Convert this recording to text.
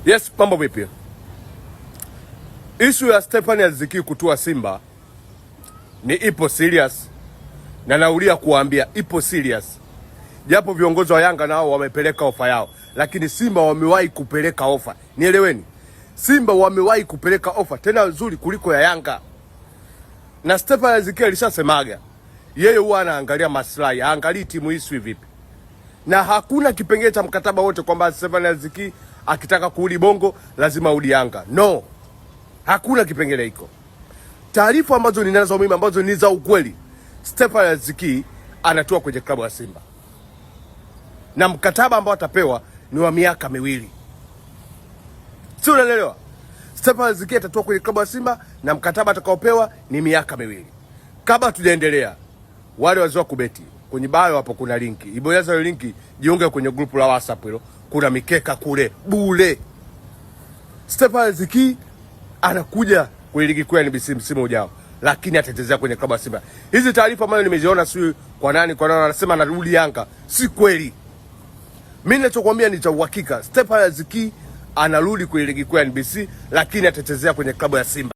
Yes, mambo vipi? Issue ya Stephanie Aziz Ki kutua Simba ni ipo serious, na naulia kuambia ipo serious. Japo viongozi wa Yanga nao wamepeleka ofa yao, lakini Simba wamewahi kupeleka ofa. Nieleweni, Simba wamewahi kupeleka ofa tena nzuri kuliko ya Yanga. Na Stephanie Aziz Ki alishasemaga yeye huwa anaangalia maslahi, haangalii timu hii vipi. Na hakuna kipengele cha mkataba wote kwamba Stephanie Aziz Ki akitaka kurudi Bongo lazima urudi Yanga. No, hakuna kipengele hiko. Taarifa ambazo ninazo mimi ambazo ni za ukweli, Stephanie Aziz Ki anatua kwenye klabu ya Simba, na mkataba ambao atapewa ni wa miaka 2. Sio, unaelewa? Stephanie Aziz Ki atatua kwenye klabu ya Simba na mkataba atakaopewa ni miaka 2. Kabla tujaendelea, wale wazao kubeti, kwenye bio hapo kuna linki. Ibonyeza ile linki, jiunge kwenye grupu la WhatsApp hilo. Kuna mikeka kule bure. Stephanie Aziz Ki anakuja kwenye ligi kuu ya NBC msimu ujao, lakini atetezea kwenye klabu ya Simba. Hizi taarifa ambazo nimeziona si kwa nani wanasema anarudi Yanga, si kweli. Mimi ninachokuambia ni cha uhakika. Stephanie Aziz Ki anarudi kwenye ligi kuu ya NBC, lakini atetezea kwenye klabu ya Simba.